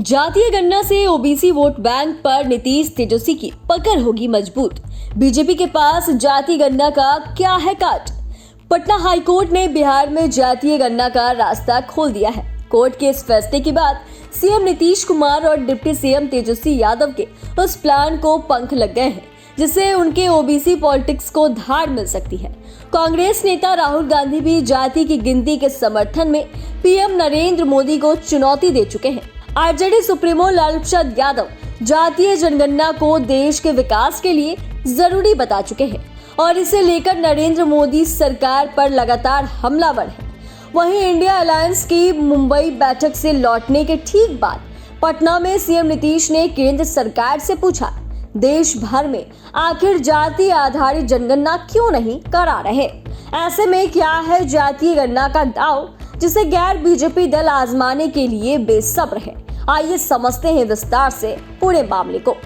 जातीय गणना से ओबीसी वोट बैंक पर नीतीश तेजस्वी की पकड़ होगी मजबूत। बीजेपी के पास जातीय गणना का क्या है काट। पटना हाईकोर्ट ने बिहार में जातीय गणना का रास्ता खोल दिया है। कोर्ट के इस फैसले के बाद सीएम नीतीश कुमार और डिप्टी सीएम तेजस्वी यादव के उस प्लान को पंख लग गए हैं जिससे उनके ओबीसी पॉलिटिक्स को धार मिल सकती है। कांग्रेस नेता राहुल गांधी भी जाति की गिनती के समर्थन में पीएम नरेंद्र मोदी को चुनौती दे चुके हैं। आरजेडी सुप्रीमो लालू प्रसाद यादव जातीय जनगणना को देश के विकास के लिए जरूरी बता चुके हैं और इसे लेकर नरेंद्र मोदी सरकार पर लगातार हमलावर है। वहीं इंडिया अलायंस की मुंबई बैठक से लौटने के ठीक बाद पटना में सीएम नीतीश ने केंद्र सरकार से पूछा, देश भर में आखिर जाति आधारित जनगणना क्यों नहीं करा रहे। ऐसे में क्या है जातीय गणना का दाव जिसे गैर बीजेपी दल आजमाने के लिए बेसब्र है। आइए समझते हैं विस्तार से पूरे मामले को।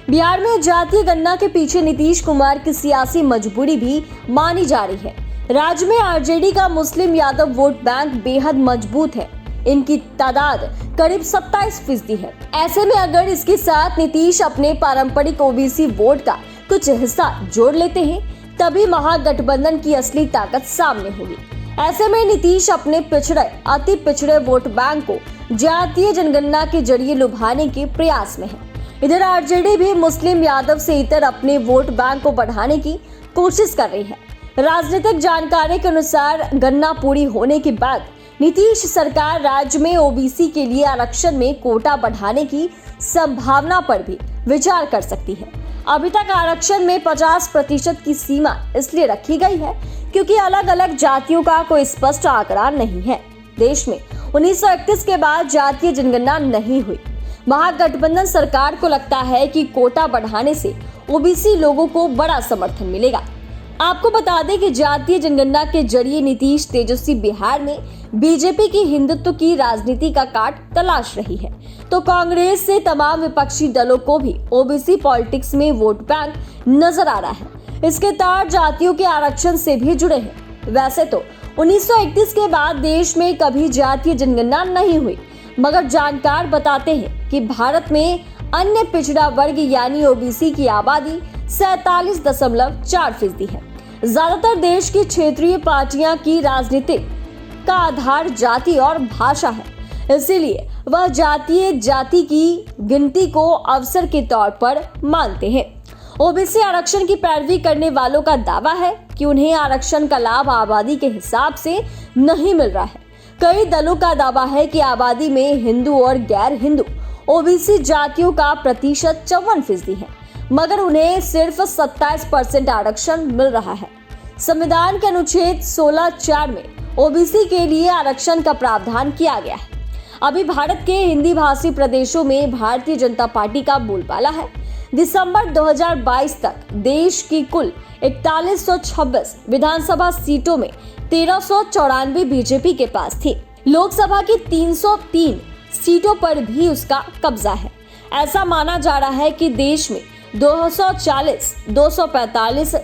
बिहार में जातीय गणना के पीछे नीतीश कुमार की सियासी मजबूरी भी मानी जा रही है। राज्य में आरजेडी का मुस्लिम यादव वोट बैंक बेहद मजबूत है। इनकी तादाद करीब 27% है। ऐसे में अगर इसके साथ नीतीश अपने पारंपरिक ओबीसी वोट का कुछ हिस्सा जोड़ लेते हैं तभी महागठबंधन की असली ताकत सामने होगी। ऐसे में नीतीश अपने अति पिछड़े वोट बैंक को जातीय जनगणना के जरिए लुभाने के प्रयास में है। इधर आरजेडी भी मुस्लिम यादव से इतर अपने वोट बैंक को बढ़ाने की कोशिश कर रही है। राजनीतिक जानकारी के अनुसार गणना पूरी होने के बाद नीतीश सरकार राज्य में ओबीसी के लिए आरक्षण में कोटा बढ़ाने की संभावना पर भी विचार कर सकती है। अभी तक आरक्षण में 50% की सीमा इसलिए रखी गई है क्योंकि अलग अलग जातियों का कोई स्पष्ट आंकड़ा नहीं है। देश में 1931 के बाद जातीय जनगणना नहीं हुई। महागठबंधन सरकार को लगता है कि कोटा बढ़ाने से ओबीसी लोगों को बड़ा समर्थन मिलेगा। आपको बता दें कि जातीय जनगणना के जरिए नीतीश तेजस्वी बिहार में बीजेपी की हिंदुत्व की राजनीति का काट तलाश रही है, तो कांग्रेस से तमाम विपक्षी दलों को भी ओबीसी पॉलिटिक्स में वोट बैंक नजर आ रहा है। इसके तार जातियों के आरक्षण से भी जुड़े हैं। वैसे तो 1931 के बाद देश में कभी जातीय जनगणना नहीं हुई, मगर जानकार बताते हैं कि भारत में अन्य पिछड़ा वर्ग यानी ओबीसी की आबादी 47.4% है। ज्यादातर देश की क्षेत्रीय पार्टियां की राजनीति का आधार जाति और भाषा है, इसीलिए वह जाति की गिनती को अवसर के तौर पर मानते हैं। ओबीसी आरक्षण की पैरवी करने वालों का दावा है कि उन्हें आरक्षण का लाभ आबादी के हिसाब से नहीं मिल रहा है। कई दलों का दावा है कि आबादी में हिंदू और गैर हिंदू ओबीसी जातियों का प्रतिशत 54% है, मगर उन्हें सिर्फ 27% आरक्षण मिल रहा है। संविधान के अनुच्छेद 16(4) में ओबीसी के लिए आरक्षण का प्रावधान किया गया है। अभी भारत के हिंदी भाषी प्रदेशों में भारतीय जनता पार्टी का बोलबाला है। दिसंबर 2022 तक देश की कुल 4126 विधानसभा सीटों में 1394 बीजेपी के पास थी। लोकसभा की 303 सीटों पर भी उसका कब्जा है। ऐसा माना जा रहा है कि देश में 240-245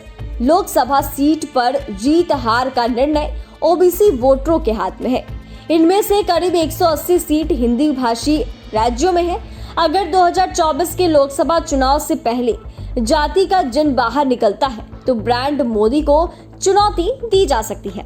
लोकसभा सीट पर जीत हार का निर्णय ओबीसी वोटरों के हाथ में है। इनमें से करीब 180 सीट हिंदी भाषी राज्यों में है। अगर 2024 के लोकसभा चुनाव से पहले जाति का जन बाहर निकलता है तो ब्रांड मोदी को चुनौती दी जा सकती है।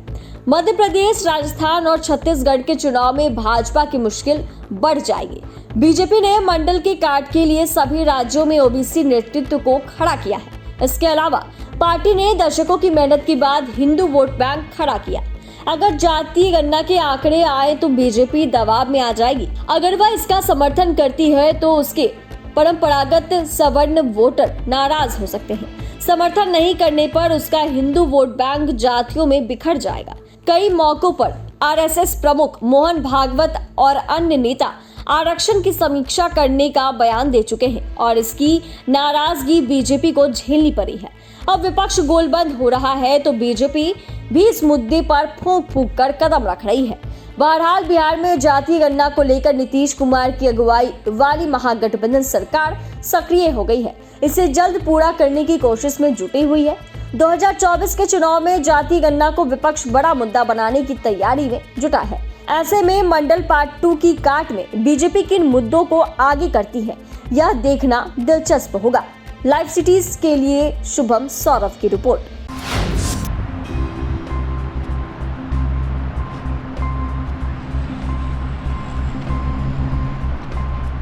मध्य प्रदेश, राजस्थान और छत्तीसगढ़ के चुनाव में भाजपा की मुश्किल बढ़ जाएगी। बीजेपी ने मंडल के काट के लिए सभी राज्यों में ओबीसी नेतृत्व को खड़ा किया है। इसके अलावा पार्टी ने दशकों की मेहनत के बाद हिंदू वोट बैंक खड़ा किया। अगर जातीय गणना के आंकड़े आए तो बीजेपी दबाव में आ जाएगी। अगर वह इसका समर्थन करती है तो उसके परंपरागत सवर्ण वोटर नाराज हो सकते हैं। समर्थन नहीं करने पर उसका हिंदू वोट बैंक जातियों में बिखर जाएगा। कई मौकों पर आरएसएस प्रमुख मोहन भागवत और अन्य नेता आरक्षण की समीक्षा करने का बयान दे चुके हैं और इसकी नाराजगी बीजेपी को झेलनी पड़ी है। अब विपक्ष गोलबंद हो रहा है तो बीजेपी भी इस मुद्दे पर फूंक फूंक कर कदम रख रही है। बहरहाल बिहार में जातीय गणना को लेकर नीतीश कुमार की अगुवाई वाली महागठबंधन सरकार सक्रिय हो गई है। इसे जल्द पूरा करने की कोशिश में जुटी हुई है। 2024 के चुनाव में जातीय गणना को विपक्ष बड़ा मुद्दा बनाने की तैयारी में जुटा है। ऐसे में मंडल पार्ट 2 की काट में बीजेपी किन मुद्दों को आगे करती है, यह देखना दिलचस्प होगा। लाइव सिटीज के लिए शुभम सौरभ की रिपोर्ट।